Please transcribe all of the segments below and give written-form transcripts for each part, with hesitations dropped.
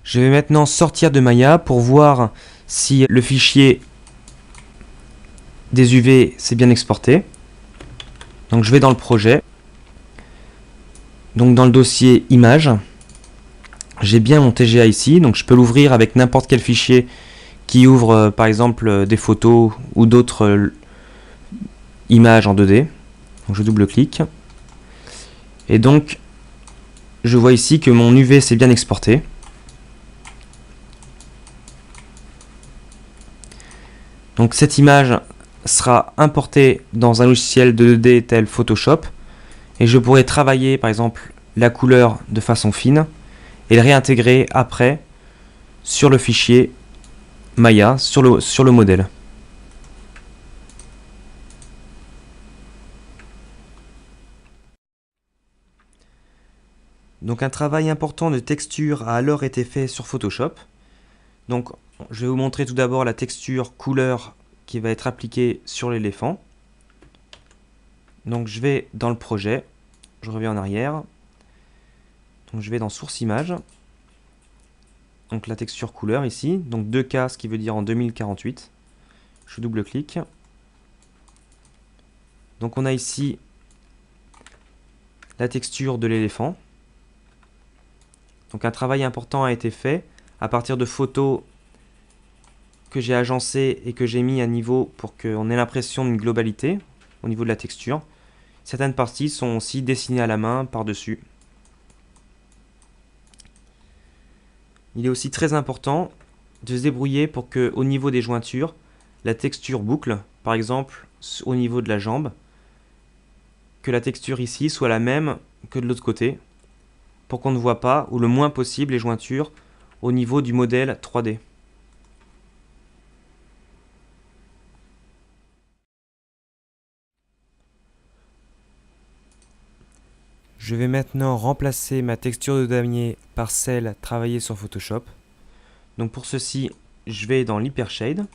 Je vais maintenant sortir de Maya pour voir si le fichier des UV s'est bien exporté. Donc je vais dans le projet. Donc dans le dossier images, j'ai bien mon TGA ici. Donc je peux l'ouvrir avec n'importe quel fichier qui ouvre par exemple des photos ou d'autres images en 2D. Donc je double-clique. Et donc je vois ici que mon UV s'est bien exporté. Donc cette image sera importée dans un logiciel de 2D tel Photoshop et je pourrai travailler par exemple la couleur de façon fine et le réintégrer après sur le fichier Maya, sur le modèle. Donc un travail important de texture a alors été fait sur Photoshop. Donc je vais vous montrer tout d'abord la texture couleur qui va être appliquée sur l'éléphant. Donc je vais dans le projet, je reviens en arrière. Donc je vais dans source image. Donc la texture couleur ici, donc 2K, ce qui veut dire en 2048. Je double-clique. Donc on a ici la texture de l'éléphant. Donc un travail important a été fait à partir de photos que j'ai agencées et que j'ai mis à niveau pour qu'on ait l'impression d'une globalité au niveau de la texture. Certaines parties sont aussi dessinées à la main par-dessus. Il est aussi très important de se débrouiller pour que au niveau des jointures, la texture boucle, par exemple au niveau de la jambe, que la texture ici soit la même que de l'autre côté, pour qu'on ne voit pas, ou le moins possible, les jointures au niveau du modèle 3D. Je vais maintenant remplacer ma texture de damier par celle travaillée sur Photoshop. Donc pour ceci, je vais dans l'Hypershade.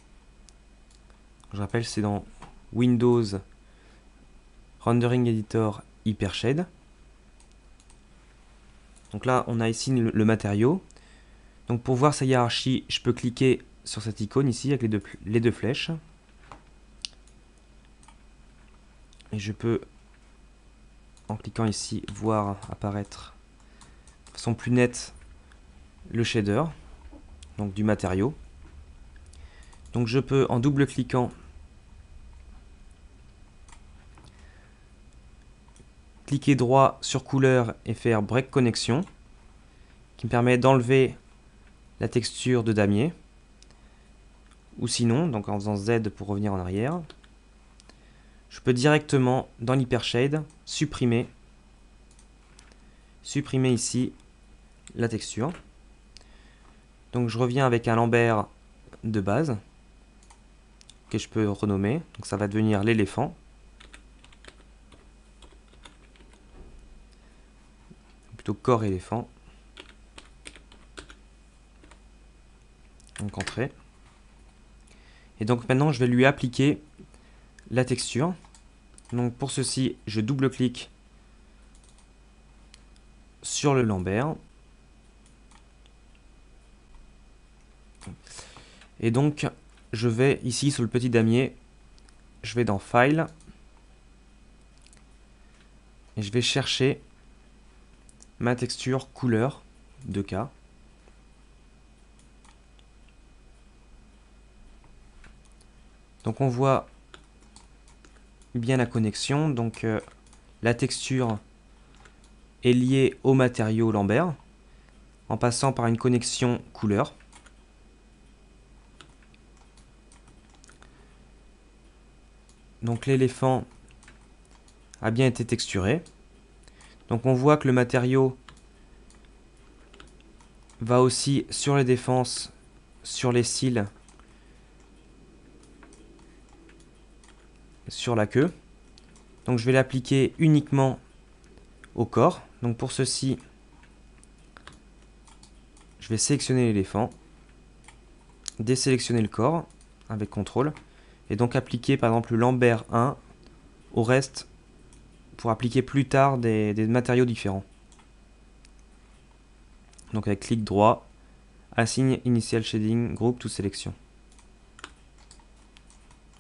Je rappelle, c'est dans Windows Rendering Editor Hypershade. Donc là, on a ici le matériau. Donc pour voir sa hiérarchie, je peux cliquer sur cette icône ici avec les deux flèches. Et je peux, en cliquant ici, voir apparaître de façon plus nette le shader, donc du matériau. Donc je peux, en double-cliquant, cliquer droit sur couleur et faire break connection, qui me permet d'enlever la texture de damier, ou sinon, donc en faisant Z pour revenir en arrière, je peux directement dans l'Hypershade supprimer ici la texture. Donc je reviens avec un Lambert de base que je peux renommer, donc ça va devenir l'éléphant. Plutôt corps éléphant. Donc entrée. Et donc maintenant je vais lui appliquer la texture. Donc pour ceci, je double-clique sur le Lambert. Et donc je vais ici sur le petit damier, je vais dans File et je vais chercher ma texture couleur 2K. Donc on voit bien la connexion, donc la texture est liée au matériau Lambert en passant par une connexion couleur. Donc l'éléphant a bien été texturé. Donc on voit que le matériau va aussi sur les défenses, sur les cils, sur la queue. Donc je vais l'appliquer uniquement au corps. Donc pour ceci, je vais sélectionner l'éléphant, désélectionner le corps avec CTRL, et donc appliquer par exemple le Lambert 1 au reste pour appliquer plus tard des matériaux différents. Donc avec clic droit, Assign Initial Shading Group to Selection.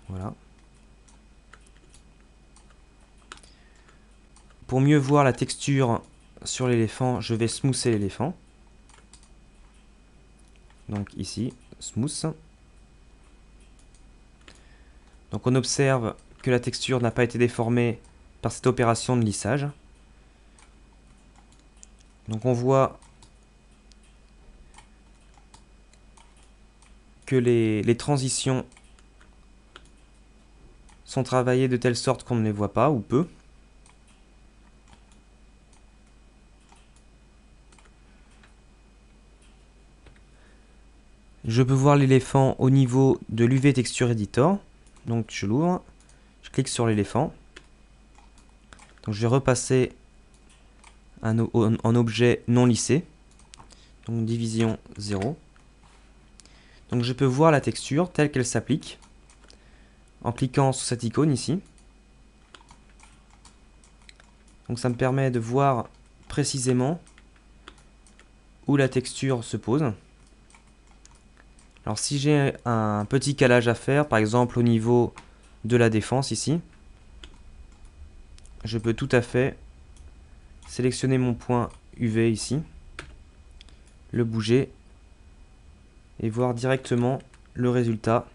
Voilà. Pour mieux voir la texture sur l'éléphant, je vais smoother l'éléphant. Donc ici, smooth. Donc on observe que la texture n'a pas été déformée par cette opération de lissage. Donc on voit que les transitions sont travaillées de telle sorte qu'on ne les voit pas ou peu. Je peux voir l'éléphant au niveau de l'UV Texture Editor. Donc je l'ouvre, je clique sur l'éléphant. Donc je vais repasser en objet non lissé. Donc division 0. Donc je peux voir la texture telle qu'elle s'applique en cliquant sur cette icône ici. Donc ça me permet de voir précisément où la texture se pose. Alors si j'ai un petit calage à faire, par exemple au niveau de la défense ici, je peux tout à fait sélectionner mon point UV ici, le bouger et voir directement le résultat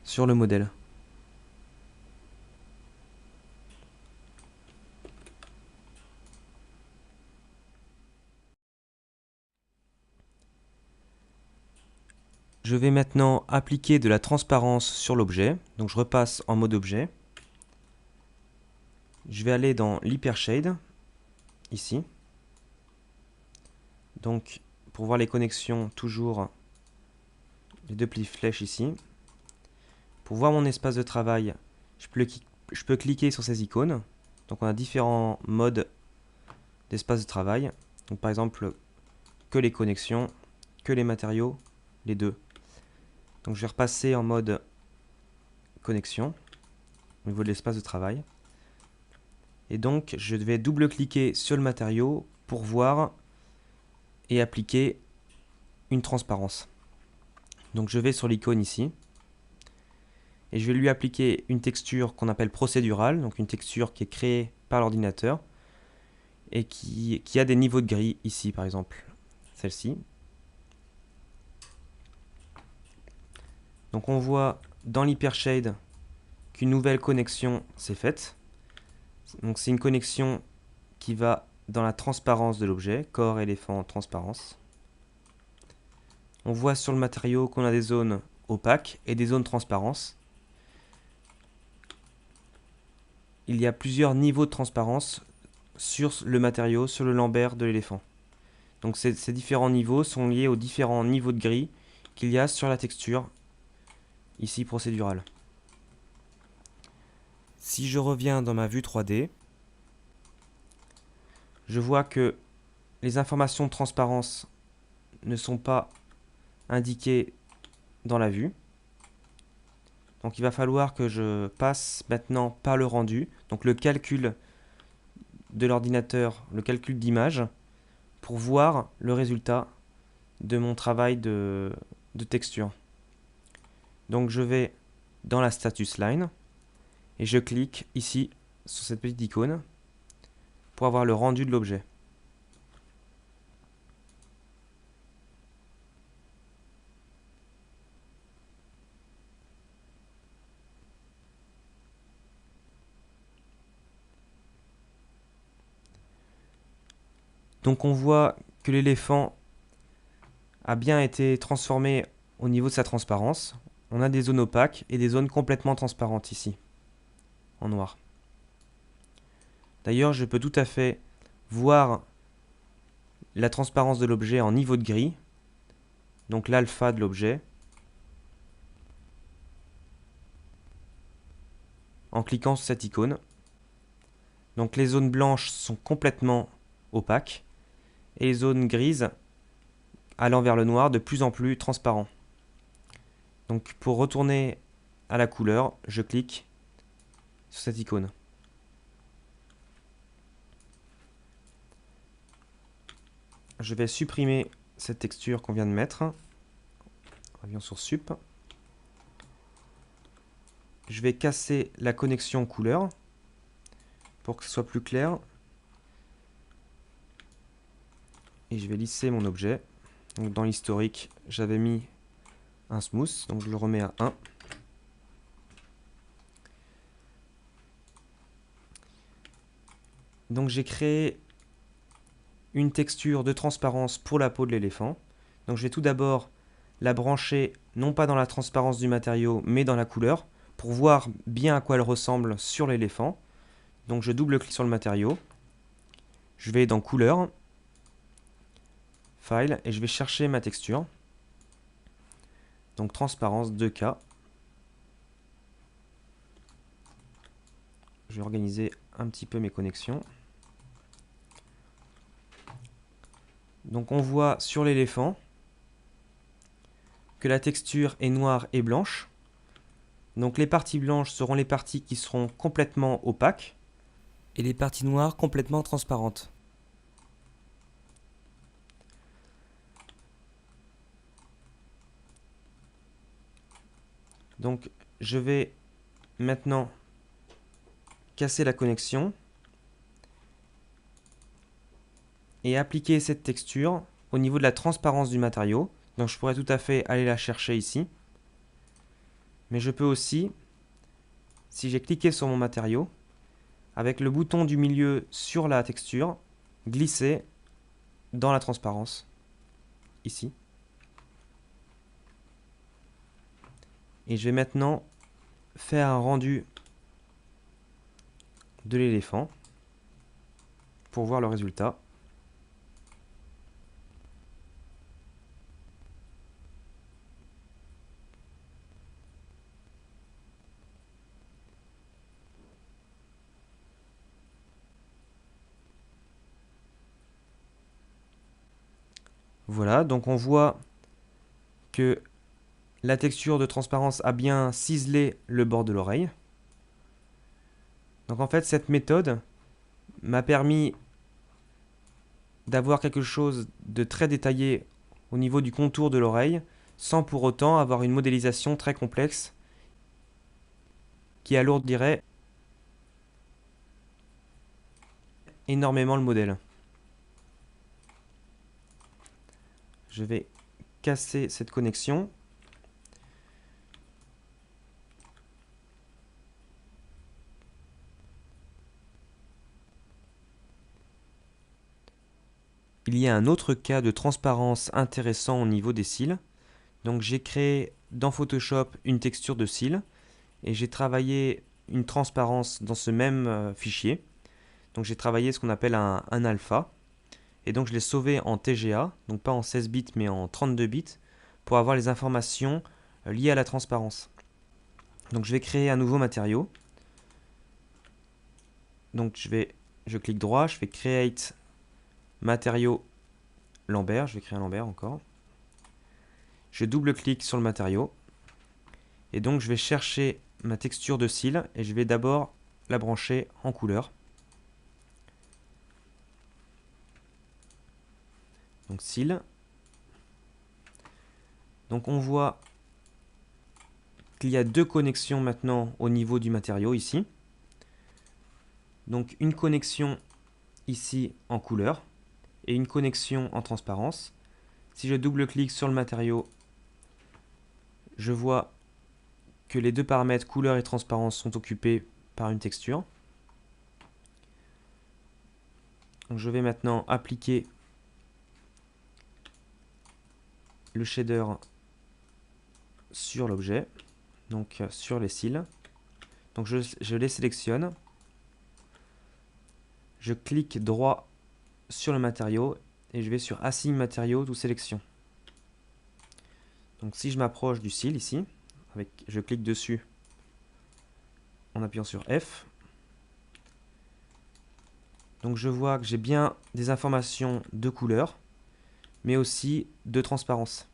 sur le modèle. Je vais maintenant appliquer de la transparence sur l'objet. Donc je repasse en mode objet. Je vais aller dans l'hypershade, ici. Donc pour voir les connexions, toujours les deux petites flèches ici. Pour voir mon espace de travail, je peux cliquer sur ces icônes. Donc on a différents modes d'espace de travail. Donc par exemple, que les connexions, que les matériaux, les deux. Donc je vais repasser en mode connexion au niveau de l'espace de travail. Et donc je vais double-cliquer sur le matériau pour voir et appliquer une transparence. Donc je vais sur l'icône ici et je vais lui appliquer une texture qu'on appelle procédurale, donc une texture qui est créée par l'ordinateur et qui a des niveaux de gris ici par exemple, celle-ci. Donc on voit dans l'hypershade qu'une nouvelle connexion s'est faite. Donc c'est une connexion qui va dans la transparence de l'objet, corps, éléphant, transparence. On voit sur le matériau qu'on a des zones opaques et des zones transparence. Il y a plusieurs niveaux de transparence sur le matériau, sur le lambert de l'éléphant. Donc ces différents niveaux sont liés aux différents niveaux de gris qu'il y a sur la texture, ici procédurale. Si je reviens dans ma vue 3D, je vois que les informations de transparence ne sont pas indiquées dans la vue. Donc il va falloir que je passe maintenant par le rendu, donc le calcul de l'ordinateur, le calcul d'image, pour voir le résultat de mon travail de texture. Donc je vais dans la status line et je clique ici sur cette petite icône pour avoir le rendu de l'objet. Donc on voit que l'éléphant a bien été transformé au niveau de sa transparence. On a des zones opaques et des zones complètement transparentes ici, en noir. D'ailleurs, je peux tout à fait voir la transparence de l'objet en niveau de gris, donc l'alpha de l'objet, en cliquant sur cette icône. Donc les zones blanches sont complètement opaques et les zones grises allant vers le noir de plus en plus transparent. Donc pour retourner à la couleur, je clique sur cette icône. je vais supprimer cette texture qu'on vient de mettre. Revenons sur Sup. Je vais casser la connexion couleur pour que ce soit plus clair. Et je vais lisser mon objet. Donc dans l'historique, j'avais mis un smooth, donc je le remets à 1. Donc j'ai créé une texture de transparence pour la peau de l'éléphant. Donc je vais tout d'abord la brancher non pas dans la transparence du matériau, mais dans la couleur, pour voir bien à quoi elle ressemble sur l'éléphant. Donc je double-clique sur le matériau, je vais dans couleur, file, et je vais chercher ma texture. Donc transparence 2K. Je vais organiser un petit peu mes connexions. Donc on voit sur l'éléphant que la texture est noire et blanche. Donc les parties blanches seront les parties qui seront complètement opaques et les parties noires complètement transparentes. Donc je vais maintenant casser la connexion et appliquer cette texture au niveau de la transparence du matériau. Donc je pourrais tout à fait aller la chercher ici. Mais je peux aussi, si j'ai cliqué sur mon matériau, avec le bouton du milieu sur la texture, glisser dans la transparence, ici. Et je vais maintenant faire un rendu de l'éléphant pour voir le résultat. Voilà, donc on voit que la texture de transparence a bien ciselé le bord de l'oreille. Donc en fait, cette méthode m'a permis d'avoir quelque chose de très détaillé au niveau du contour de l'oreille, sans pour autant avoir une modélisation très complexe qui alourdirait énormément le modèle. Je vais casser cette connexion. Il y a un autre cas de transparence intéressant au niveau des cils. Donc j'ai créé dans Photoshop une texture de cils et j'ai travaillé une transparence dans ce même fichier. Donc j'ai travaillé ce qu'on appelle un alpha. Et donc je l'ai sauvé en TGA, donc pas en 16 bits mais en 32 bits, pour avoir les informations liées à la transparence. Donc je vais créer un nouveau matériau. Donc je clique droit, je fais Create matériau Lambert, je vais créer un Lambert encore. Je double-clique sur le matériau. Et donc je vais chercher ma texture de cils et je vais d'abord la brancher en couleur. Donc cils. Donc on voit qu'il y a deux connexions maintenant au niveau du matériau ici. Donc une connexion ici en couleur et une connexion en transparence. Si je double-clique sur le matériau, je vois que les deux paramètres couleur et transparence sont occupés par une texture. Donc je vais maintenant appliquer le shader sur l'objet, donc sur les cils. Donc je les sélectionne. Je clique droit sur le matériau et je vais sur Assign matériau to sélection. Donc si je m'approche du cil ici, je clique dessus en appuyant sur F. Donc je vois que j'ai bien des informations de couleur, mais aussi de transparence.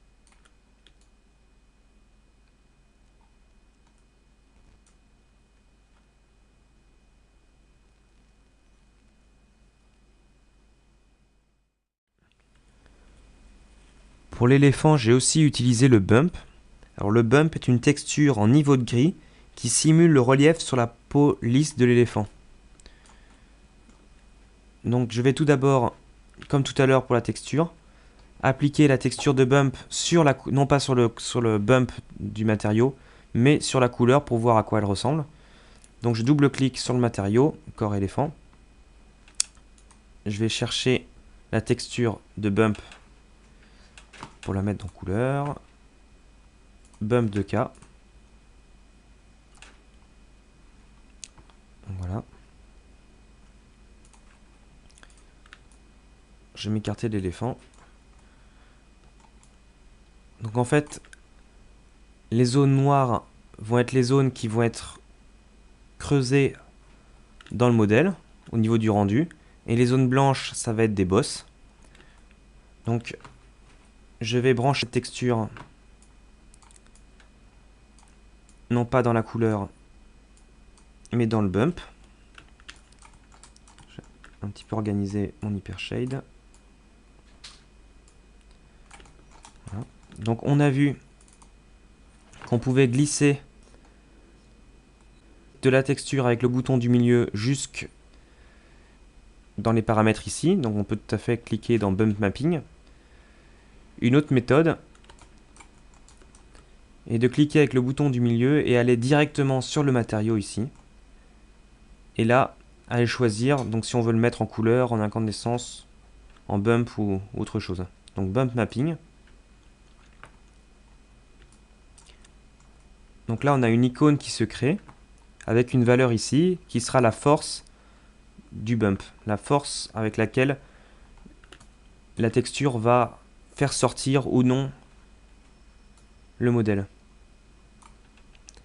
Pour l'éléphant, j'ai aussi utilisé le bump. Alors le bump est une texture en niveau de gris qui simule le relief sur la peau lisse de l'éléphant. Donc je vais tout d'abord, comme tout à l'heure pour la texture, appliquer la texture de bump sur la, non pas sur le bump du matériau, mais sur la couleur pour voir à quoi elle ressemble. Donc je double-clique sur le matériau, corps éléphant. Je vais chercher la texture de bump pour la mettre en couleur. Bump 2K. Voilà. Je vais m'écarter de l'éléphant. Donc en fait, les zones noires vont être les zones qui vont être creusées dans le modèle, au niveau du rendu. Et les zones blanches, ça va être des bosses. Donc, je vais brancher cette texture, non pas dans la couleur, mais dans le bump. Je vais un petit peu organiser mon hypershade. Voilà. Donc, on a vu qu'on pouvait glisser de la texture avec le bouton du milieu jusque dans les paramètres ici. Donc, on peut tout à fait cliquer dans Bump Mapping. Une autre méthode est de cliquer avec le bouton du milieu et aller directement sur le matériau ici. Et là, aller choisir, donc si on veut le mettre en couleur, en incandescence, en bump ou autre chose. Donc Bump Mapping. Donc là, on a une icône qui se crée avec une valeur ici qui sera la force du bump. La force avec laquelle la texture va faire sortir ou non le modèle.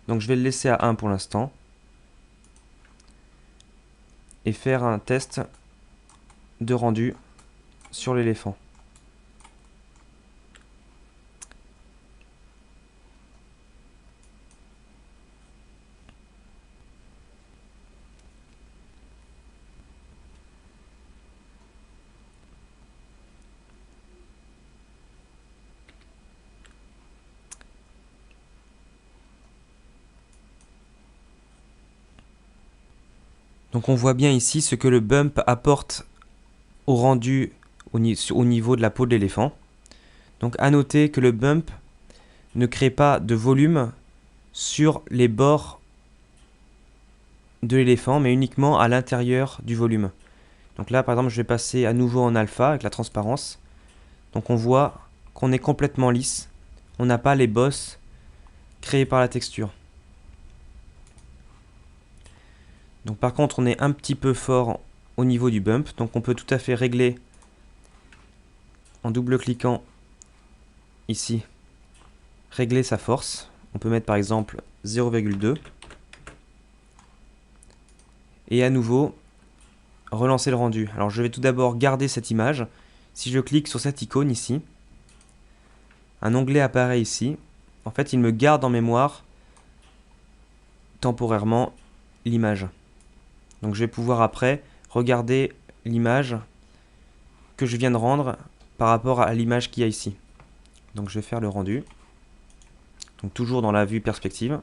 Donc je vais le laisser à 1 pour l'instant. Et faire un test de rendu sur l'éléphant. Donc on voit bien ici ce que le bump apporte au rendu au niveau de la peau de l'éléphant. Donc à noter que le bump ne crée pas de volume sur les bords de l'éléphant, mais uniquement à l'intérieur du volume. Donc là par exemple je vais passer à nouveau en alpha avec la transparence. Donc on voit qu'on est complètement lisse. On n'a pas les bosses créées par la texture. Donc par contre on est un petit peu fort au niveau du bump, donc on peut tout à fait régler en double-cliquant ici, régler sa force. On peut mettre par exemple 0,2 et à nouveau relancer le rendu. Alors je vais tout d'abord garder cette image. Si je clique sur cette icône ici, un onglet apparaît ici. En fait il me garde en mémoire temporairement l'image. Donc je vais pouvoir après regarder l'image que je viens de rendre par rapport à l'image qu'il y a ici. Donc je vais faire le rendu. Donc toujours dans la vue perspective.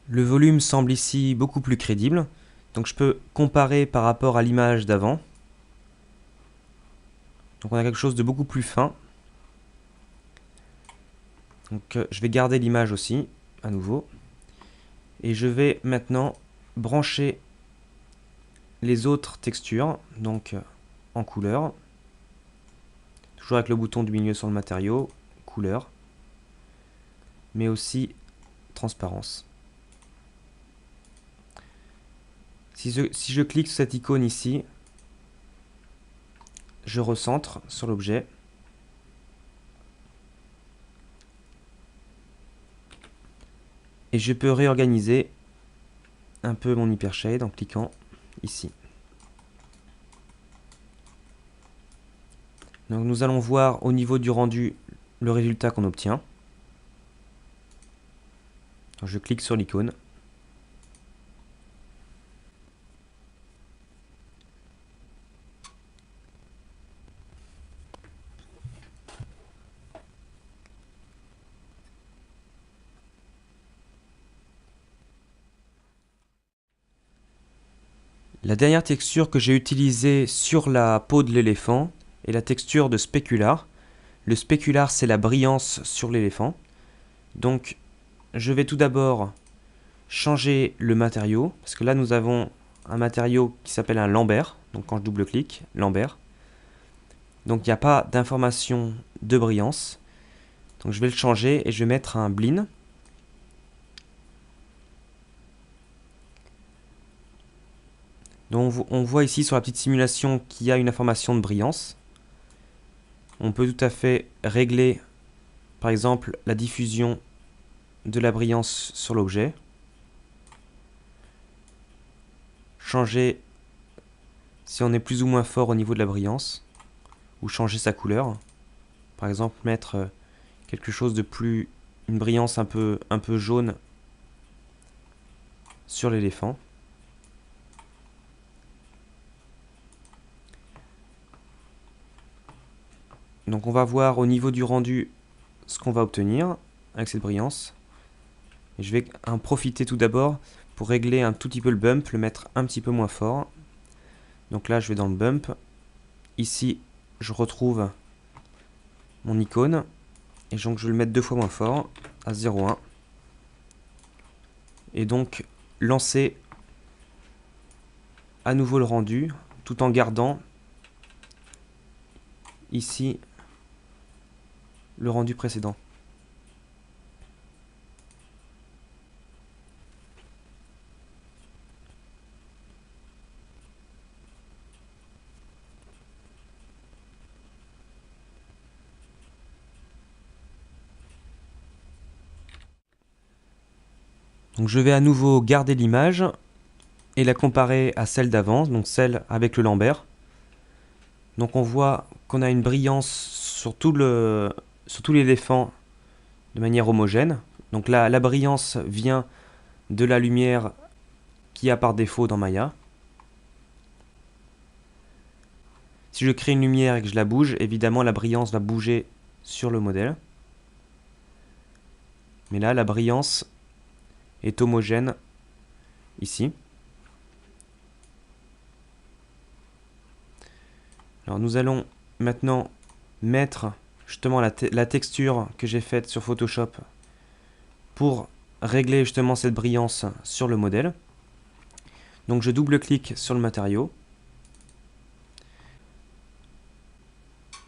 Le volume semble ici beaucoup plus crédible. Donc je peux comparer par rapport à l'image d'avant. Donc on a quelque chose de beaucoup plus fin. Donc je vais garder l'image aussi, à nouveau. Et je vais maintenant brancher les autres textures, donc en couleur. Toujours avec le bouton du milieu sur le matériau, couleur. Mais aussi transparence. Si je clique sur cette icône ici, je recentre sur l'objet. Et je peux réorganiser un peu mon hypershade en cliquant ici. Donc nous allons voir au niveau du rendu le résultat qu'on obtient. Donc, je clique sur l'icône. La dernière texture que j'ai utilisée sur la peau de l'éléphant est la texture de spécular. Le spécular, c'est la brillance sur l'éléphant. Donc, je vais tout d'abord changer le matériau, parce que là, nous avons un matériau qui s'appelle un lambert. Donc, quand je double-clique, lambert. Donc, il n'y a pas d'information de brillance. Donc, je vais le changer et je vais mettre un blin. Donc, on voit ici sur la petite simulation qu'il y a une information de brillance. On peut tout à fait régler, par exemple, la diffusion de la brillance sur l'objet. Changer si on est plus ou moins fort au niveau de la brillance. Ou changer sa couleur. Par exemple, mettre quelque chose de plus... une brillance un peu jaune sur l'éléphant. Donc on va voir au niveau du rendu ce qu'on va obtenir avec cette brillance. Et je vais en profiter tout d'abord pour régler un tout petit peu le bump, le mettre un petit peu moins fort. Donc là je vais dans le bump. Ici je retrouve mon icône. Et donc je vais le mettre 2 fois moins fort, à 0,1. Et donc lancer à nouveau le rendu, tout en gardant ici le rendu précédent. Donc je vais à nouveau garder l'image et la comparer à celle d'avant, donc celle avec le lambert. Donc on voit qu'on a une brillance sur tout l'éléphant de manière homogène. Donc là, la brillance vient de la lumière qu'il y a par défaut dans Maya. Si je crée une lumière et que je la bouge, évidemment la brillance va bouger sur le modèle. Mais là, la brillance est homogène ici. Alors nous allons maintenant mettre justement la texture que j'ai faite sur Photoshop pour régler justement cette brillance sur le modèle. Donc je double-clique sur le matériau.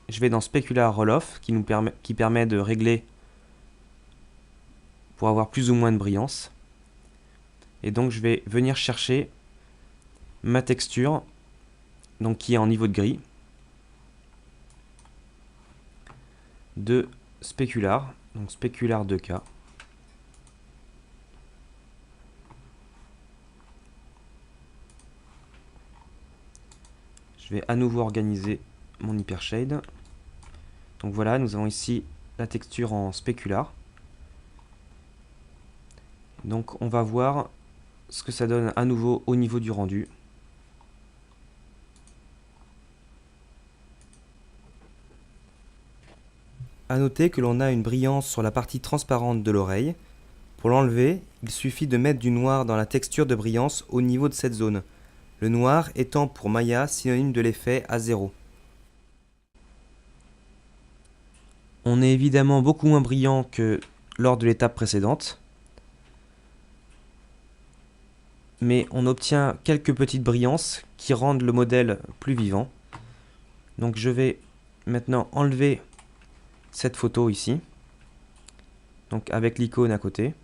Je vais dans Specular Roll-Off qui permet de régler pour avoir plus ou moins de brillance. Et donc je vais venir chercher ma texture, donc qui est en niveau de gris, de Specular, donc Specular 2K. Je vais à nouveau organiser mon Hypershade. Donc voilà, nous avons ici la texture en Specular. Donc on va voir ce que ça donne à nouveau au niveau du rendu. A noter que l'on a une brillance sur la partie transparente de l'oreille. Pour l'enlever, il suffit de mettre du noir dans la texture de brillance au niveau de cette zone. Le noir étant pour Maya synonyme de l'effet à 0. On est évidemment beaucoup moins brillant que lors de l'étape précédente. Mais on obtient quelques petites brillances qui rendent le modèle plus vivant. Donc je vais maintenant enlever cette photo ici, donc avec l'icône à côté.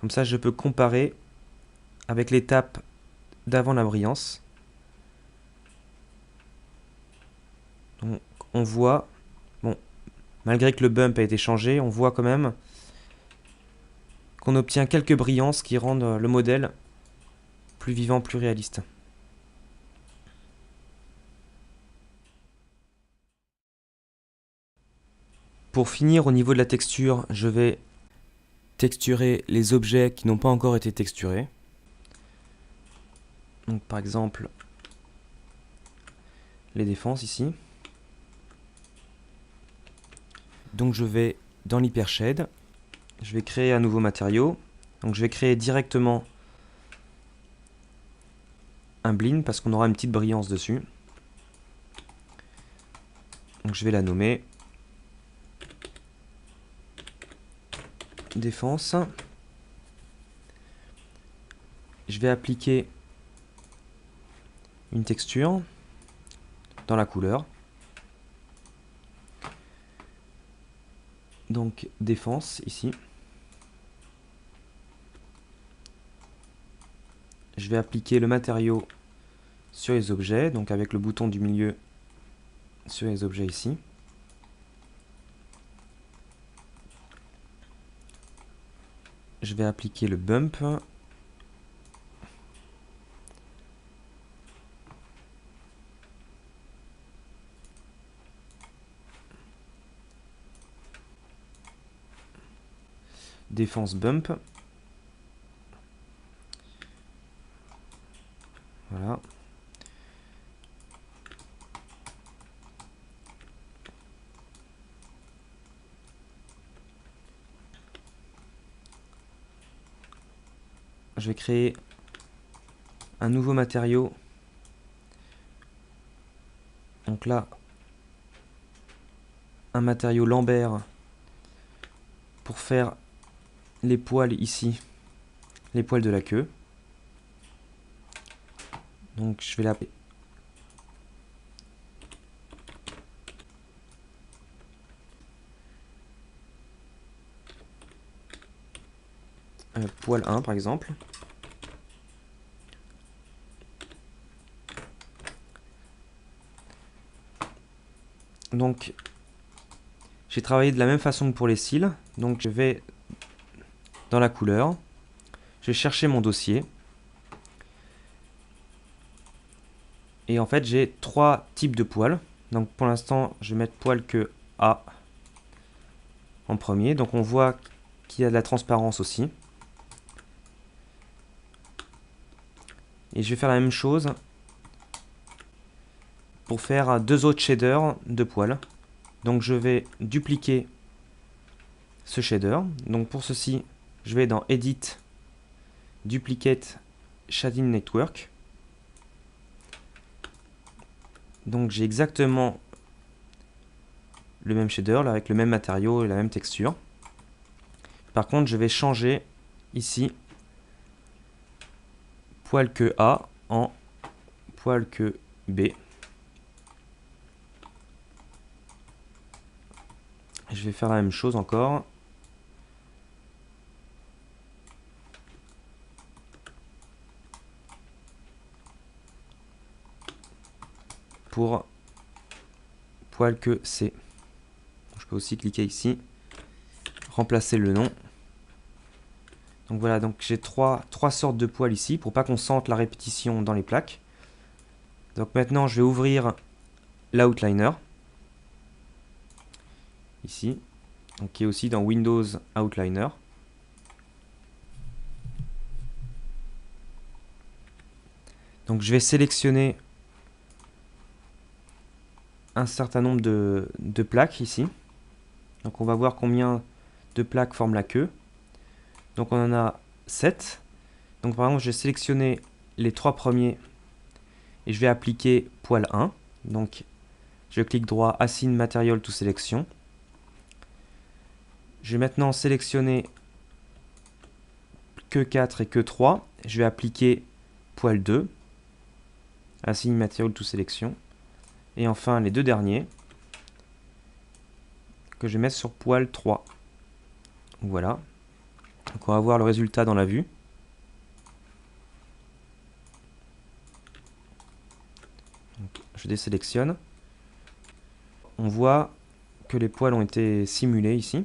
Comme ça je peux comparer avec l'étape d'avant la brillance. Donc on voit, bon, malgré que le bump a été changé, on voit quand même qu'on obtient quelques brillances qui rendent le modèle plus vivant, plus réaliste. Pour finir, au niveau de la texture, je vais texturer les objets qui n'ont pas encore été texturés. Donc par exemple, les défenses ici. Donc je vais dans l'hypershade, je vais créer un nouveau matériau. Donc je vais créer directement un blend parce qu'on aura une petite brillance dessus. Donc je vais la nommer défense. Je vais appliquer une texture dans la couleur. Donc défense ici. Je vais appliquer le matériau sur les objets, donc avec le bouton du milieu sur les objets ici. Je vais appliquer le bump. Défense bump. Voilà. Je vais créer un nouveau matériau. Donc là, un matériau Lambert pour faire les poils ici, les poils de la queue. Donc je vais l'appeler poil 1 par exemple. Donc j'ai travaillé de la même façon que pour les cils. Donc je vais dans la couleur, je vais chercher mon dossier. Et en fait j'ai trois types de poils. Donc pour l'instant je vais mettre poil queue A en premier. Donc on voit qu'il y a de la transparence aussi. Et je vais faire la même chose pour faire deux autres shaders de poils. Donc je vais dupliquer ce shader. Donc pour ceci, je vais dans Edit, Duplicate Shading Network. Donc j'ai exactement le même shader, là, avec le même matériau et la même texture. Par contre, je vais changer ici poil queue A en poil queue B. Je vais faire la même chose encore. Pour poil queue C. Je peux aussi cliquer ici, remplacer le nom. Donc voilà, donc j'ai trois sortes de poils ici pour pas qu'on sente la répétition dans les plaques. Donc maintenant je vais ouvrir l'outliner. Ici, donc qui est aussi dans Windows Outliner. Donc je vais sélectionner un certain nombre de plaques ici. Donc on va voir combien de plaques forment la queue. Donc on en a 7. Donc par exemple je vais sélectionner les trois premiers et je vais appliquer poil 1. Donc je clique droit, Assign Material to Selection. Je vais maintenant sélectionner queue 4 et queue 3. Je vais appliquer poil 2. Assign Material to Selection. Et enfin les deux derniers que je vais mettre sur poil 3. Voilà. Donc on va voir le résultat dans la vue. Donc, je désélectionne. On voit que les poils ont été simulés ici.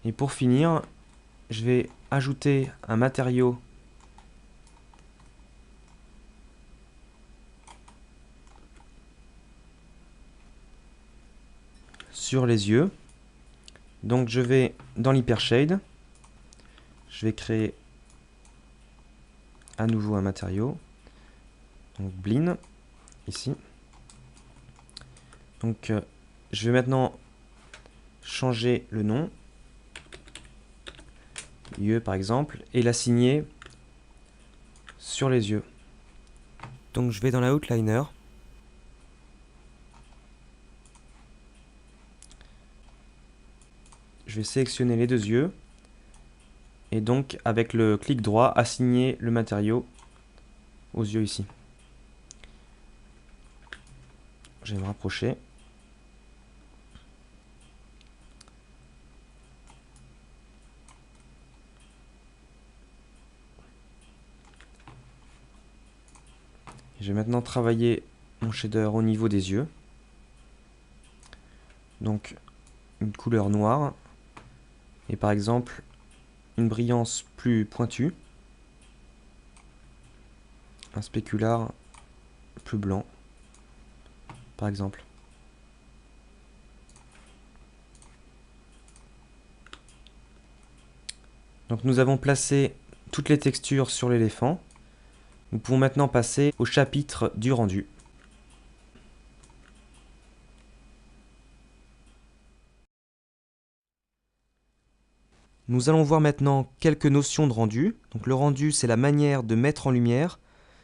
Et pour finir, je vais ajouter un matériau sur les yeux. Donc je vais dans l'hypershade, je vais créer à nouveau un matériau, donc Blin, ici. Donc je vais maintenant changer le nom, yeux par exemple, et l'assigner sur les yeux. Donc je vais dans la outliner, je vais sélectionner les deux yeux, et donc avec le clic droit, assigner le matériau aux yeux ici. Je vais me rapprocher. Je vais maintenant travailler mon shader au niveau des yeux. Donc une couleur noire et par exemple une brillance plus pointue, un spécular plus blanc par exemple. Donc nous avons placé toutes les textures sur l'éléphant. Nous pouvons maintenant passer au chapitre du rendu. Nous allons voir maintenant quelques notions de rendu. Donc le rendu, c'est la manière de mettre en lumière,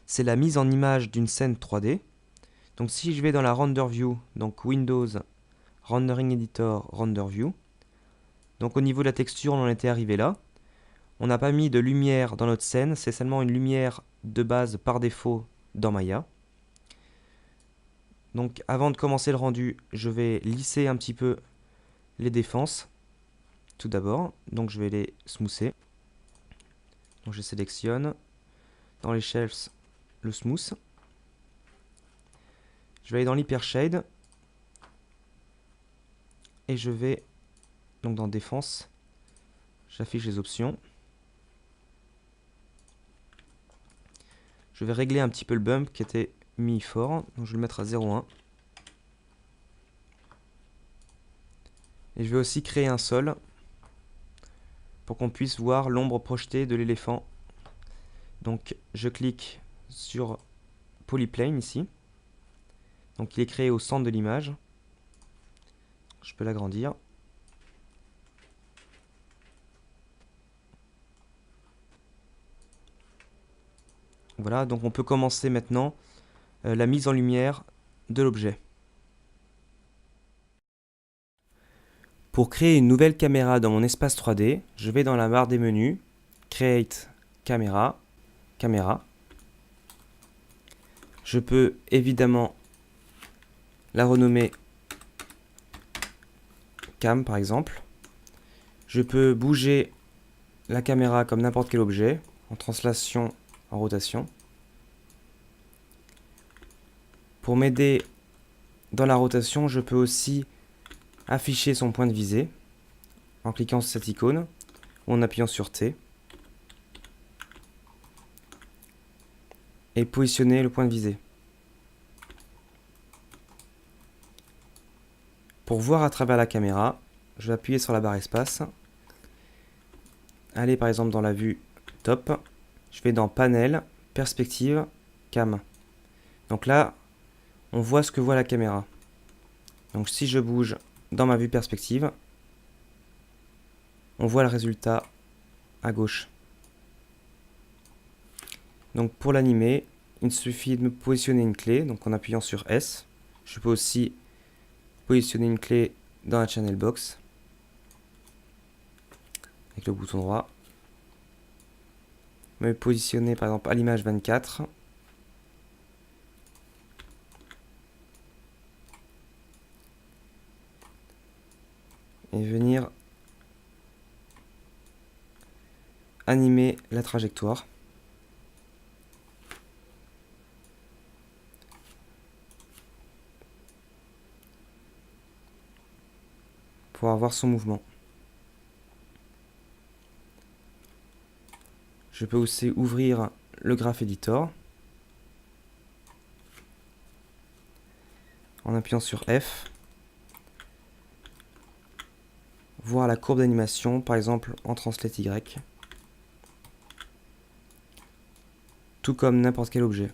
c'est la mise en image d'une scène 3D. Donc si je vais dans la Render View, donc Windows, Rendering Editor, Render View, donc au niveau de la texture, on en était arrivé là. On n'a pas mis de lumière dans notre scène, c'est seulement une lumière de base par défaut dans Maya. Donc avant de commencer le rendu, je vais lisser un petit peu les défenses. Tout d'abord, donc je vais les smoother. Donc je sélectionne dans les shelves le smooth. Je vais aller dans l'hypershade et je vais donc dans défense, j'affiche les options. Je vais régler un petit peu le bump qui était mis fort, donc je vais le mettre à 0,1. Et je vais aussi créer un sol pour qu'on puisse voir l'ombre projetée de l'éléphant. Donc je clique sur Polyplane ici. Donc il est créé au centre de l'image. Je peux l'agrandir. Voilà, donc on peut commencer maintenant la mise en lumière de l'objet. Pour créer une nouvelle caméra dans mon espace 3D, je vais dans la barre des menus, Create Camera, Caméra. Je peux évidemment la renommer Cam par exemple. Je peux bouger la caméra comme n'importe quel objet, en translation, en rotation. Pour m'aider dans la rotation, je peux aussi afficher son point de visée en cliquant sur cette icône ou en appuyant sur T et positionner le point de visée. Pour voir à travers la caméra, je vais appuyer sur la barre espace, aller par exemple dans la vue top, je vais dans Panel, Perspective, Cam. Donc là, on voit ce que voit la caméra. Donc si je bouge dans ma vue perspective, on voit le résultat à gauche. Donc pour l'animer, il suffit de me positionner une clé, donc en appuyant sur S. Je peux aussi positionner une clé dans la channel box avec le bouton droit. Me positionner par exemple à l'image 24. Et venir animer la trajectoire. Pour avoir son mouvement. Je peux aussi ouvrir le Graph Editor en appuyant sur F. voir la courbe d'animation, par exemple en translate Y, tout comme n'importe quel objet.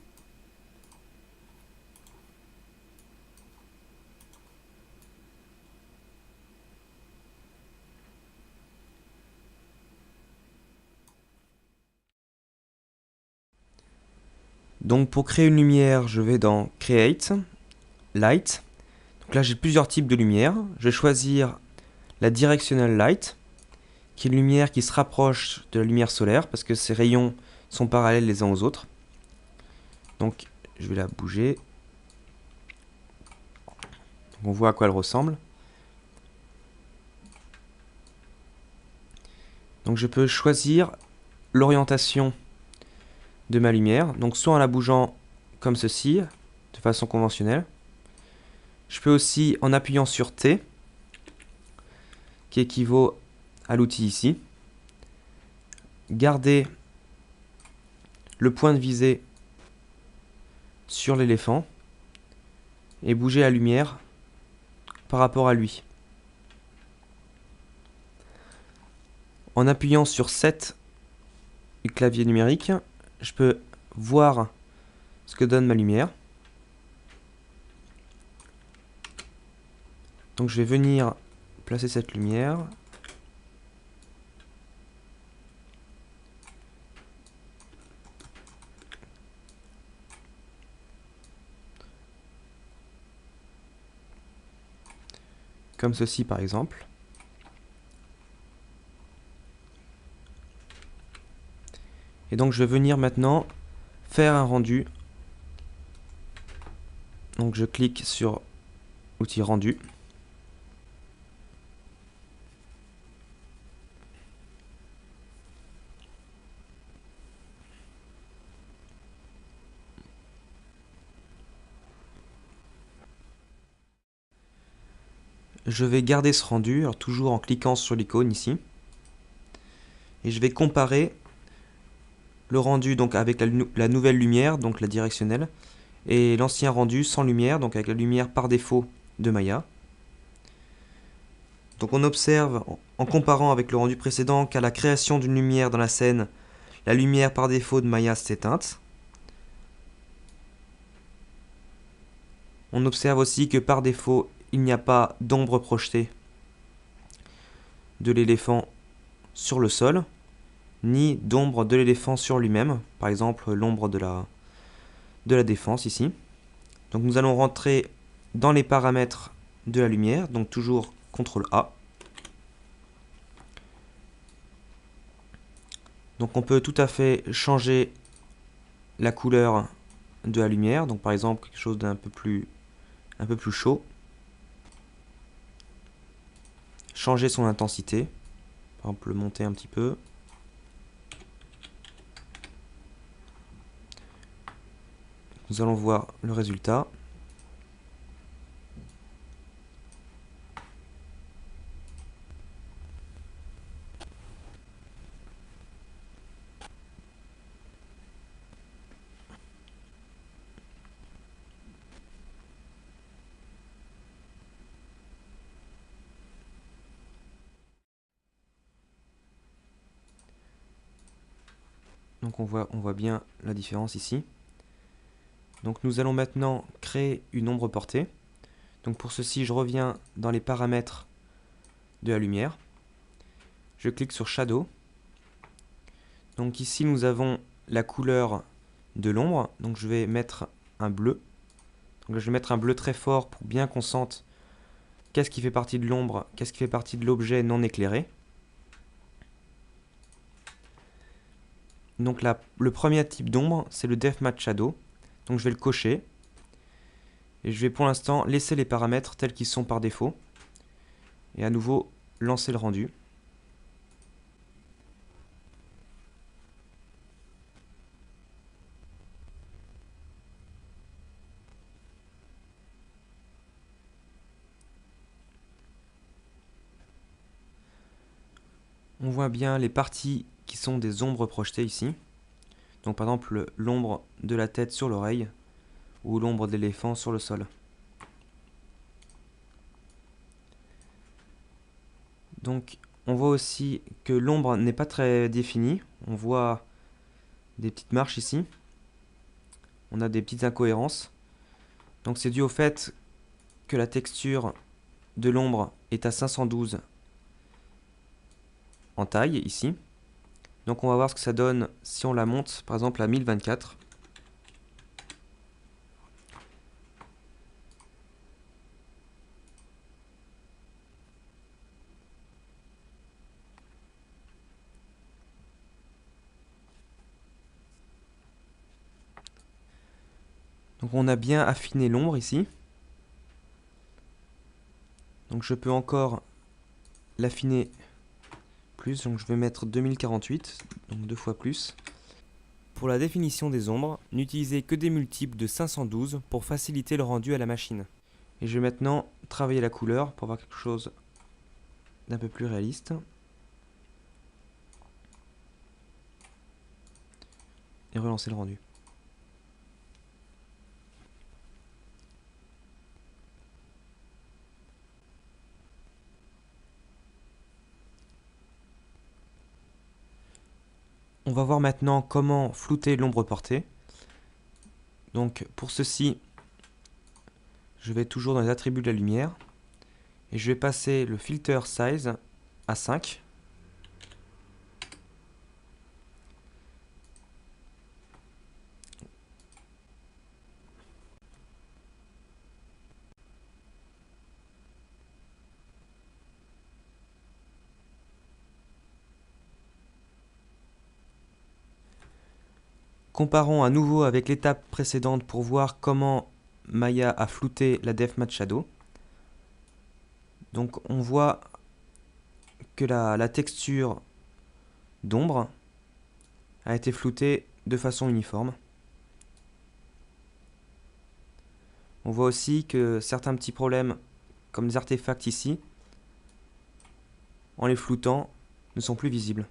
Donc pour créer une lumière, je vais dans Create, Light. Donc là j'ai plusieurs types de lumière. Je vais choisir la Directional Light, qui est une lumière qui se rapproche de la lumière solaire, parce que ses rayons sont parallèles les uns aux autres. Donc je vais la bouger. Donc, on voit à quoi elle ressemble. Donc je peux choisir l'orientation de ma lumière, donc soit en la bougeant comme ceci, de façon conventionnelle. Je peux aussi, en appuyant sur T, qui équivaut à l'outil ici, garder le point de visée sur l'éléphant et bouger la lumière par rapport à lui. En appuyant sur 7 du clavier numérique, je peux voir ce que donne ma lumière. Donc je vais venir placer cette lumière. Comme ceci par exemple. Et donc je vais venir maintenant faire un rendu. Donc je clique sur outil rendu. Je vais garder ce rendu, alors toujours en cliquant sur l'icône ici. Et je vais comparer le rendu donc avec la nouvelle lumière, donc la directionnelle, et l'ancien rendu sans lumière, donc avec la lumière par défaut de Maya. Donc on observe en comparant avec le rendu précédent qu'à la création d'une lumière dans la scène, la lumière par défaut de Maya s'est éteinte. On observe aussi que par défaut, il n'y a pas d'ombre projetée de l'éléphant sur le sol, ni d'ombre de l'éléphant sur lui-même, par exemple l'ombre de la défense ici. Donc nous allons rentrer dans les paramètres de la lumière, donc toujours CTRL A. Donc on peut tout à fait changer la couleur de la lumière, donc par exemple quelque chose d'un peu plus chaud. Changer son intensité, par exemple le monter un petit peu. Nous allons voir le résultat. Donc on voit bien la différence ici. Donc nous allons maintenant créer une ombre portée. Donc pour ceci, je reviens dans les paramètres de la lumière. Je clique sur Shadow. Donc ici nous avons la couleur de l'ombre. Donc je vais mettre un bleu. Donc je vais mettre un bleu très fort pour bien qu'on sente qu'est-ce qui fait partie de l'ombre, qu'est-ce qui fait partie de l'objet non éclairé. Donc là, le premier type d'ombre, c'est le Depth Match Shadow. Donc je vais le cocher. Et je vais pour l'instant laisser les paramètres tels qu'ils sont par défaut. Et à nouveau, lancer le rendu. On voit bien les parties qui sont des ombres projetées ici. Donc par exemple l'ombre de la tête sur l'oreille ou l'ombre d'éléphant sur le sol. Donc on voit aussi que l'ombre n'est pas très définie. On voit des petites marches ici. On a des petites incohérences. Donc c'est dû au fait que la texture de l'ombre est à 512 en taille ici. Donc on va voir ce que ça donne si on la monte par exemple à 1024. Donc on a bien affiné l'ombre ici. Donc je peux encore l'affiner plus, donc je vais mettre 2048, donc 2 fois plus. Pour la définition des ombres, n'utilisez que des multiples de 512 pour faciliter le rendu à la machine. Et je vais maintenant travailler la couleur pour avoir quelque chose d'un peu plus réaliste. Et relancer le rendu. On va voir maintenant comment flouter l'ombre portée. Donc pour ceci, je vais toujours dans les attributs de la lumière et je vais passer le filter size à 5. Comparons à nouveau avec l'étape précédente pour voir comment Maya a flouté la Depth Matte Shadow. Donc on voit que la texture d'ombre a été floutée de façon uniforme. On voit aussi que certains petits problèmes, comme des artefacts ici, en les floutant, ne sont plus visibles.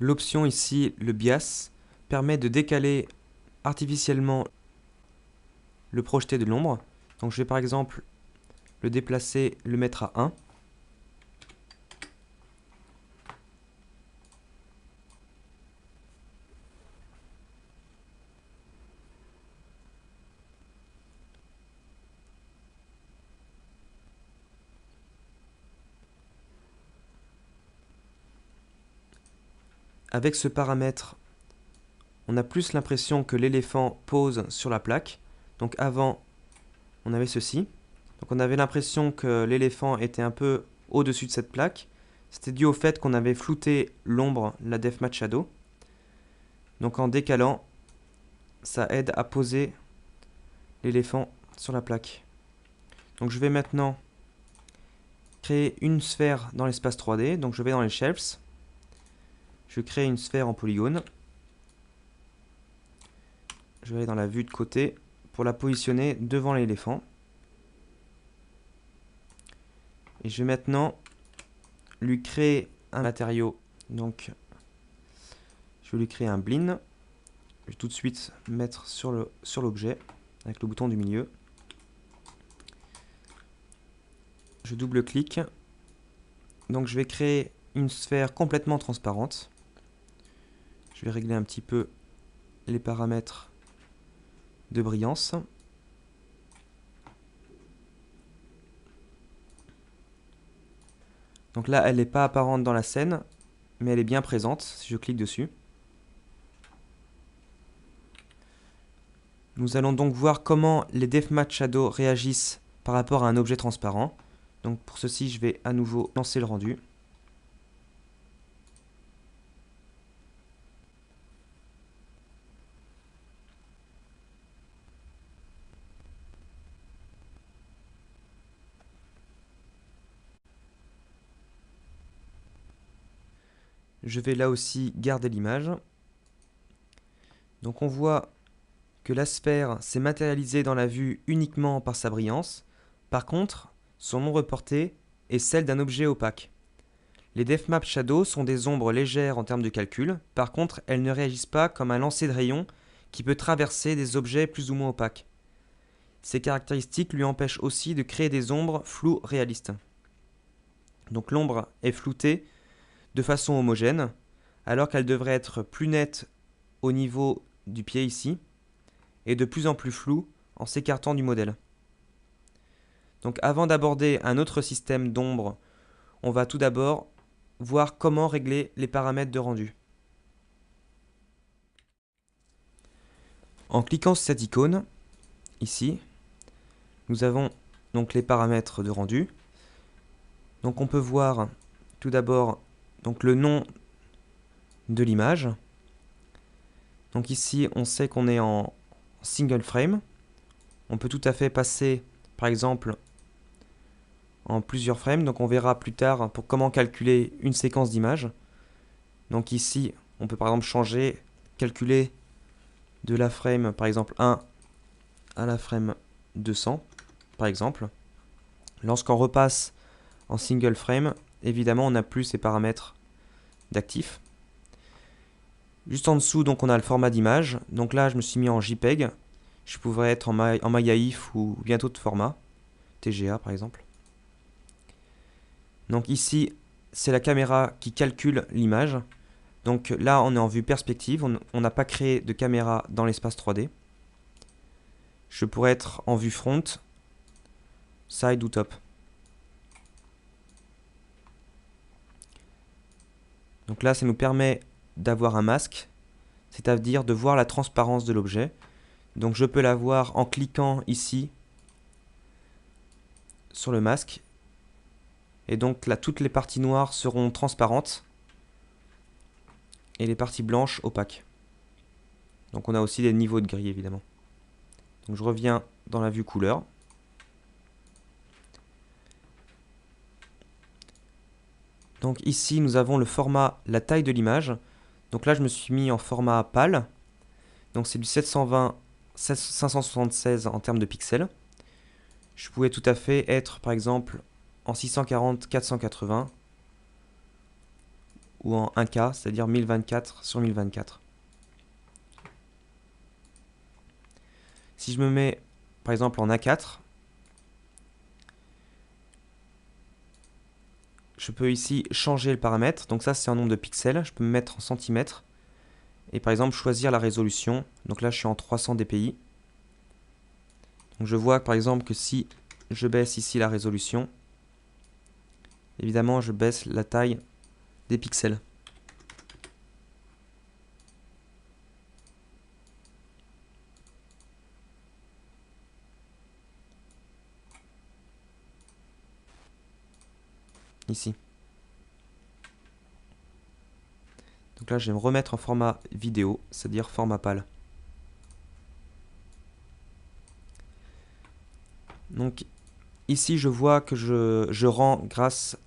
L'option ici, le bias, permet de décaler artificiellement le projeté de l'ombre. Donc je vais par exemple le déplacer, le mettre à 1. Avec ce paramètre, on a plus l'impression que l'éléphant pose sur la plaque. Donc avant, on avait ceci. Donc on avait l'impression que l'éléphant était un peu au-dessus de cette plaque. C'était dû au fait qu'on avait flouté l'ombre, la Depth Matte Shadow. Donc en décalant, ça aide à poser l'éléphant sur la plaque. Donc je vais maintenant créer une sphère dans l'espace 3D. Donc je vais dans les shelves. Je crée une sphère en polygone. Je vais aller dans la vue de côté pour la positionner devant l'éléphant. Et je vais maintenant lui créer un matériau. Donc je vais lui créer un blin. Je vais tout de suite mettre sur l'objet avec le bouton du milieu. Je double-clique. Donc je vais créer une sphère complètement transparente. Je vais régler un petit peu les paramètres de brillance. Donc là, elle n'est pas apparente dans la scène, mais elle est bien présente si je clique dessus. Nous allons donc voir comment les Depth Matte Shadow réagissent par rapport à un objet transparent. Donc pour ceci, je vais à nouveau lancer le rendu. Je vais là aussi garder l'image. Donc on voit que la sphère s'est matérialisée dans la vue uniquement par sa brillance. Par contre, son ombre portée est celle d'un objet opaque. Les DefMap Shadow sont des ombres légères en termes de calcul, par contre elles ne réagissent pas comme un lancer de rayons qui peut traverser des objets plus ou moins opaques. Ces caractéristiques lui empêchent aussi de créer des ombres floues réalistes. Donc l'ombre est floutée de façon homogène, alors qu'elle devrait être plus nette au niveau du pied ici, et de plus en plus floue en s'écartant du modèle. Donc avant d'aborder un autre système d'ombre, on va tout d'abord voir comment régler les paramètres de rendu. En cliquant sur cette icône, ici, nous avons donc les paramètres de rendu. Donc on peut voir tout d'abord donc le nom de l'image. Donc ici, on sait qu'on est en single frame. On peut tout à fait passer, par exemple, en plusieurs frames. Donc on verra plus tard pour comment calculer une séquence d'images. Donc ici, on peut par exemple changer, calculer de la frame, par exemple 1 à la frame 200, par exemple. Lorsqu'on repasse en single frame, évidemment, on n'a plus ces paramètres d'actif. Juste en dessous, donc, on a le format d'image. Donc là, je me suis mis en JPEG. Je pourrais être en MAIAIF ou bien d'autres formats, TGA par exemple. Donc ici, c'est la caméra qui calcule l'image. Donc là, on est en vue perspective. On n'a pas créé de caméra dans l'espace 3D. Je pourrais être en vue front, side ou top. Donc là, ça nous permet d'avoir un masque, c'est-à-dire de voir la transparence de l'objet. Donc je peux la voir en cliquant ici sur le masque. Et donc là, toutes les parties noires seront transparentes et les parties blanches opaques. Donc on a aussi des niveaux de gris évidemment. Donc je reviens dans la vue couleur. Donc ici nous avons le format, la taille de l'image. Donc là je me suis mis en format PAL. Donc c'est du 720 576 en termes de pixels. Je pouvais tout à fait être par exemple en 640 480 ou en 1K, c'est-à-dire 1024 sur 1024. Si je me mets par exemple en A4, je peux ici changer le paramètre. Donc ça c'est un nombre de pixels. Je peux me mettre en centimètres. Et par exemple choisir la résolution. Donc là je suis en 300 dpi. Donc je vois par exemple que si je baisse ici la résolution, évidemment je baisse la taille des pixels. Ici. Donc là je vais me remettre en format vidéo, c'est-à-dire format PAL. Donc ici je vois que je rends grâce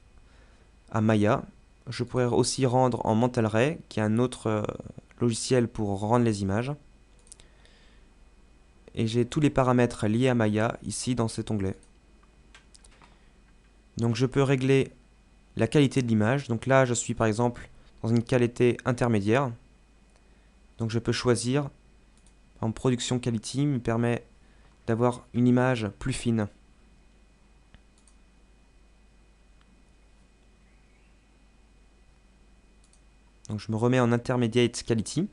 à Maya. Je pourrais aussi rendre en Mental Ray, qui est un autre logiciel pour rendre les images. Et j'ai tous les paramètres liés à Maya ici dans cet onglet. Donc je peux régler la qualité de l'image. Donc là je suis par exemple dans une qualité intermédiaire. Donc je peux choisir, en production quality me permet d'avoir une image plus fine. Donc je me remets en intermediate quality.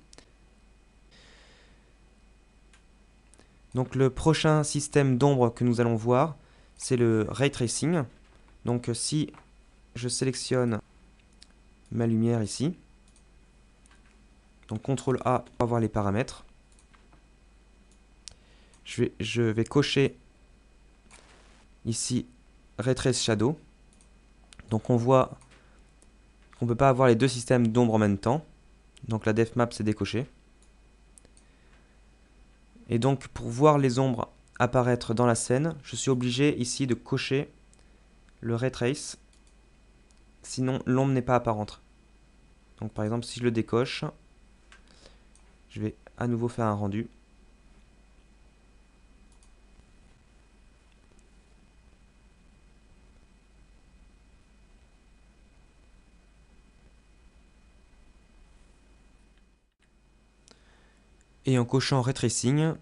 Donc le prochain système d'ombre que nous allons voir, c'est le ray tracing. Donc si je sélectionne ma lumière ici, donc CTRL A pour avoir les paramètres, je vais cocher ici Ray Trace Shadow. Donc on voit qu'on ne peut pas avoir les deux systèmes d'ombre en même temps. Donc la DefMap c'est décoché. Et donc pour voir les ombres apparaître dans la scène, je suis obligé ici de cocher le Ray Trace. Sinon l'ombre n'est pas apparente. Donc par exemple si je le décoche, je vais à nouveau faire un rendu. Et en cochant Ray Tracing,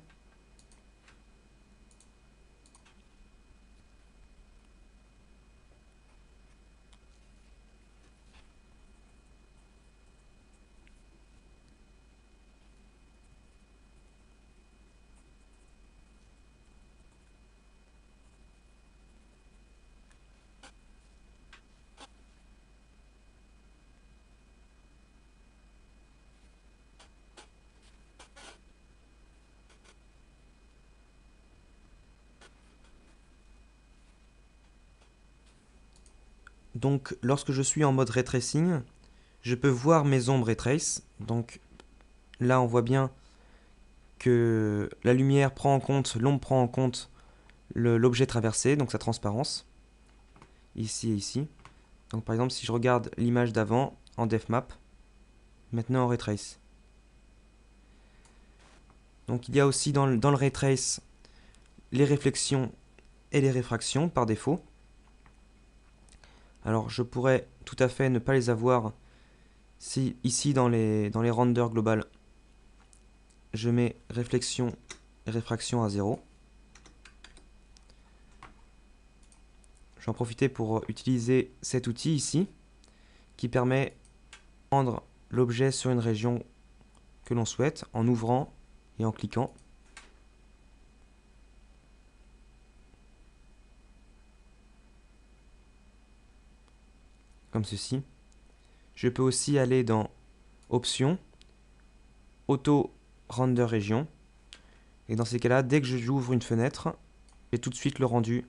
donc lorsque je suis en mode Ray Tracing, je peux voir mes ombres Ray Trace. Donc là on voit bien que la lumière prend en compte, l'ombre prend en compte l'objet traversé, donc sa transparence, ici et ici. Donc par exemple si je regarde l'image d'avant en DefMap, maintenant en Ray Trace. Donc il y a aussi dans le Ray Trace les réflexions et les réfractions par défaut. Alors je pourrais tout à fait ne pas les avoir si ici dans les renders global je mets réflexion et réfraction à 0. Je vais en profiter pour utiliser cet outil ici qui permet de prendre l'objet sur une région que l'on souhaite en ouvrant et en cliquant. Comme ceci. Je peux aussi aller dans Options, Auto Render Région. Et dans ces cas-là, dès que j'ouvre une fenêtre, j'ai tout de suite le rendu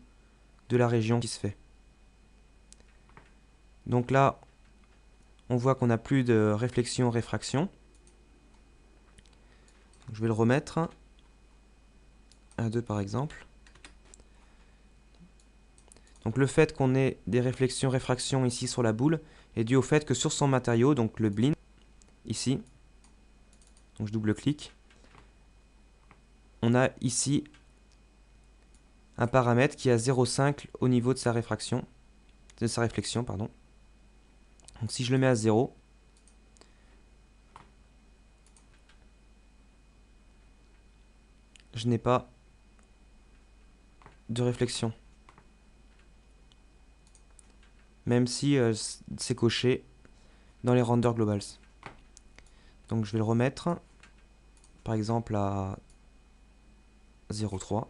de la région qui se fait. Donc là, on voit qu'on n'a plus de réflexion-réfraction. Je vais le remettre à 2 par exemple. Donc le fait qu'on ait des réflexions-réfractions ici sur la boule est dû au fait que sur son matériau, donc le blend, ici, donc je double-clique, on a ici un paramètre qui est à 0,5 au niveau de sa réflexion, pardon. Donc si je le mets à 0, je n'ai pas de réflexion. Même si c'est coché dans les renders globals. Donc je vais le remettre, par exemple à 0,3.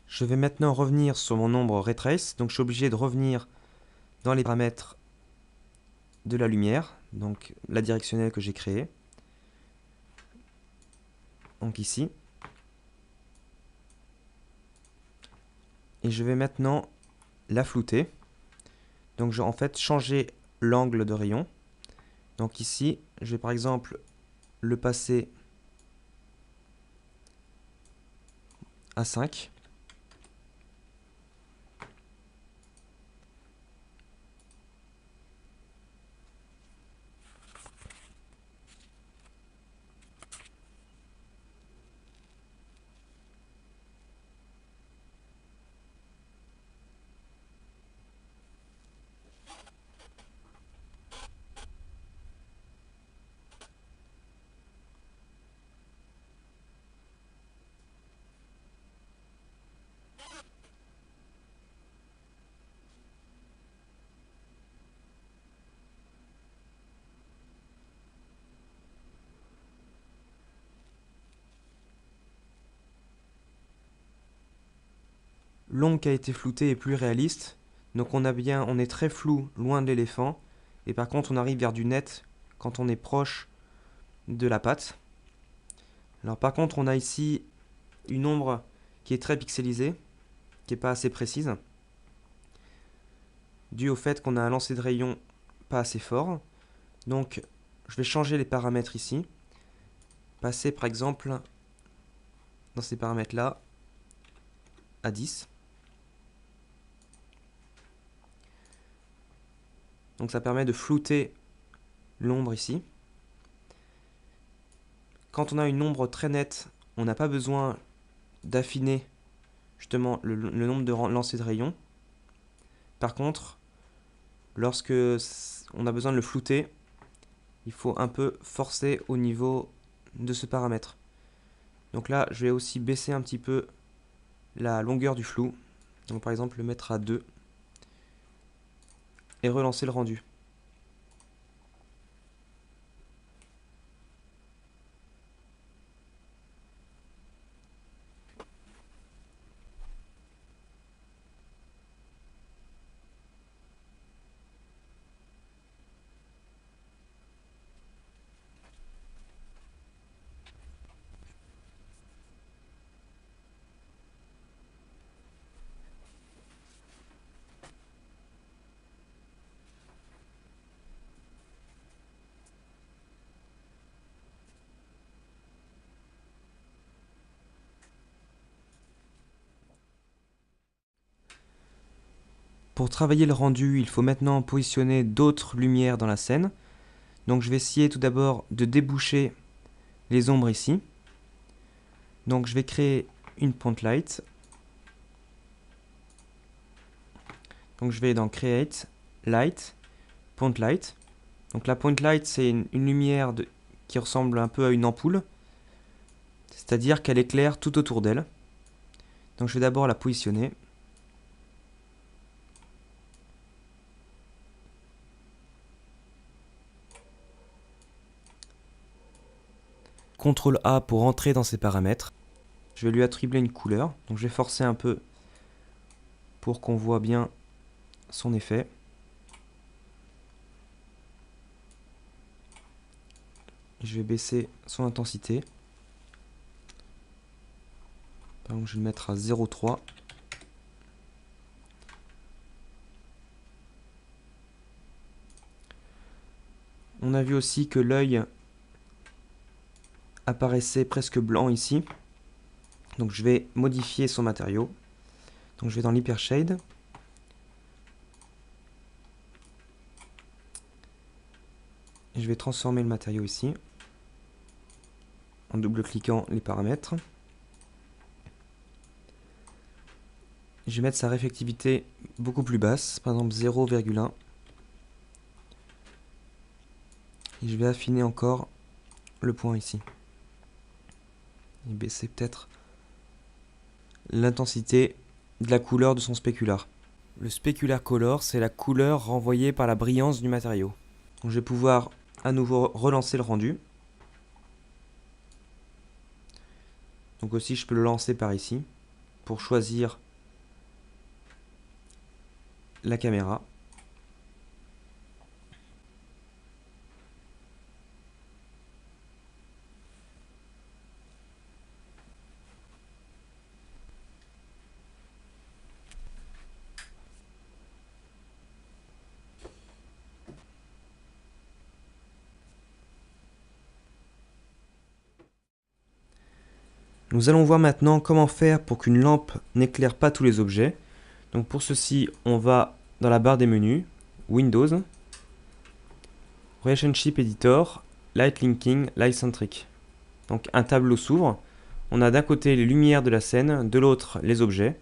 Je vais maintenant revenir sur mon ombre Ray Trace, donc je suis obligé de revenir dans les paramètres de la lumière, donc la directionnelle que j'ai créée. Donc ici. Et je vais maintenant la flouter. Donc je vais en fait changer l'angle de rayon. Donc ici, je vais par exemple le passer à 5. L'ombre qui a été floutée est plus réaliste. Donc on est très flou loin de l'éléphant. Et par contre on arrive vers du net quand on est proche de la patte. Alors par contre on a ici une ombre qui est très pixelisée, qui n'est pas assez précise, dû au fait qu'on a un lancer de rayon pas assez fort. Donc je vais changer les paramètres ici, passer par exemple dans ces paramètres là à 10. Donc ça permet de flouter l'ombre ici. Quand on a une ombre très nette, on n'a pas besoin d'affiner justement le nombre de lancers de rayons. Par contre, lorsque on a besoin de le flouter, il faut un peu forcer au niveau de ce paramètre. Donc là, je vais aussi baisser un petit peu la longueur du flou. Donc par exemple, le mettre à 2 et relancer le rendu. Pour travailler le rendu, il faut maintenant positionner d'autres lumières dans la scène. Donc je vais essayer tout d'abord de déboucher les ombres ici. Donc je vais créer une point light. Donc je vais dans Create, Light, Point Light. Donc la Point Light, c'est une lumière qui ressemble un peu à une ampoule. C'est-à-dire qu'elle éclaire tout autour d'elle. Donc je vais d'abord la positionner. CTRL A pour entrer dans ses paramètres. Je vais lui attribuer une couleur. Donc je vais forcer un peu pour qu'on voit bien son effet. Je vais baisser son intensité. Donc je vais le mettre à 0,3. On a vu aussi que l'œil apparaissait presque blanc ici. Donc je vais modifier son matériau. Donc je vais dans l'Hypershade. Et je vais transformer le matériau ici. En double-cliquant les paramètres. Je vais mettre sa réflectivité beaucoup plus basse, par exemple 0,1. Et je vais affiner encore le point ici. Et baisser peut-être l'intensité de la couleur de son spécular. Le specular color, c'est la couleur renvoyée par la brillance du matériau. Donc je vais pouvoir à nouveau relancer le rendu. Donc aussi je peux le lancer par ici pour choisir la caméra. Nous allons voir maintenant comment faire pour qu'une lampe n'éclaire pas tous les objets. Donc pour ceci, on va dans la barre des menus, Windows, Relationship Editor, Light Linking, Light Centric. Donc un tableau s'ouvre. On a d'un côté les lumières de la scène, de l'autre les objets.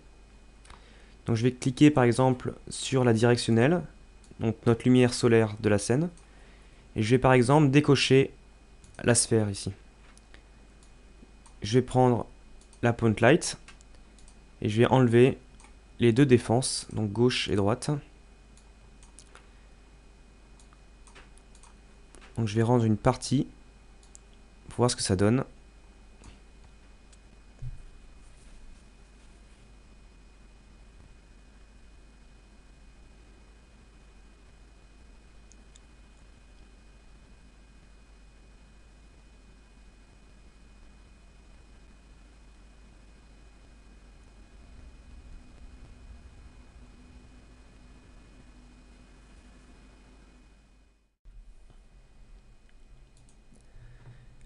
Donc je vais cliquer par exemple sur la directionnelle, donc notre lumière solaire de la scène. Et je vais par exemple décocher la sphère ici. Je vais prendre la point light et je vais enlever les deux défenses, donc gauche et droite. Donc je vais rendre une partie pour voir ce que ça donne.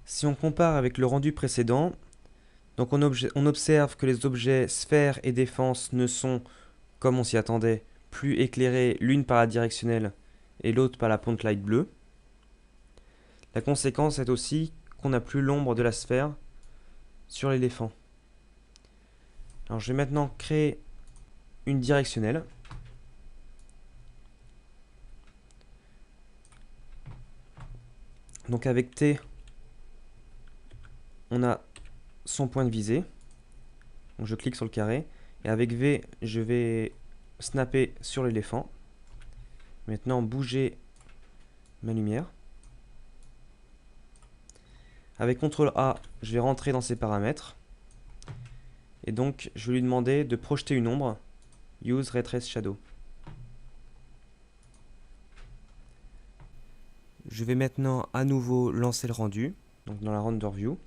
Si on compare avec le rendu précédent, donc on observe que les objets sphère et défense ne sont, comme on s'y attendait, plus éclairés l'une par la directionnelle et l'autre par la point light bleue. La conséquence est aussi qu'on n'a plus l'ombre de la sphère sur l'éléphant. Alors je vais maintenant créer une directionnelle. Donc avec T, on a son point de visée. Donc je clique sur le carré. Et avec V, je vais snapper sur l'éléphant. Maintenant, bouger ma lumière. Avec CTRL A, je vais rentrer dans ses paramètres. Et donc, je vais lui demander de projeter une ombre. Use Ray Trace Shadow. Je vais maintenant à nouveau lancer le rendu, donc dans la Render View.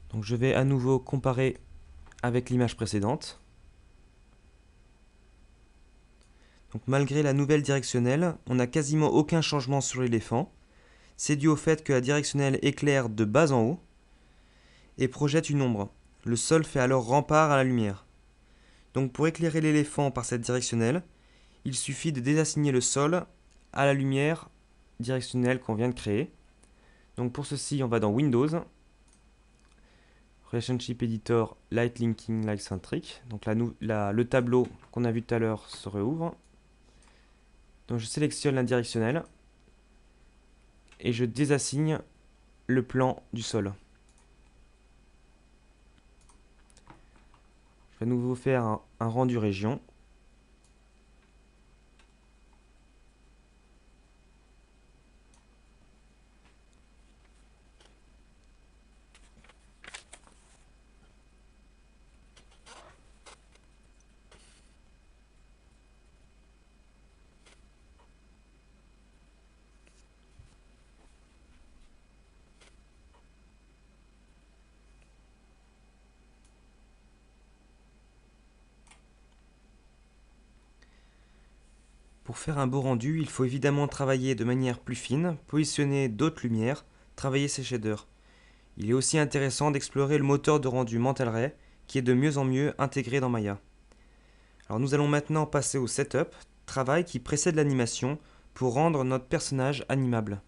Donc je vais à nouveau comparer avec l'image précédente. Donc malgré la nouvelle directionnelle, on n'a quasiment aucun changement sur l'éléphant. C'est dû au fait que la directionnelle éclaire de bas en haut et projette une ombre. Le sol fait alors rempart à la lumière. Donc pour éclairer l'éléphant par cette directionnelle, il suffit de désassigner le sol à la lumière directionnelle qu'on vient de créer. Donc pour ceci, on va dans Windows, Relationship Editor, Light Linking, Light Centric. Donc le tableau qu'on a vu tout à l'heure se rouvre. Donc je sélectionne la directionnelle et je désassigne le plan du sol. Je vais à nouveau faire un rendu région. Pour faire un beau rendu, il faut évidemment travailler de manière plus fine, positionner d'autres lumières, travailler ses shaders. Il est aussi intéressant d'explorer le moteur de rendu Mental Ray, qui est de mieux en mieux intégré dans Maya. Alors nous allons maintenant passer au setup, travail qui précède l'animation, pour rendre notre personnage animable.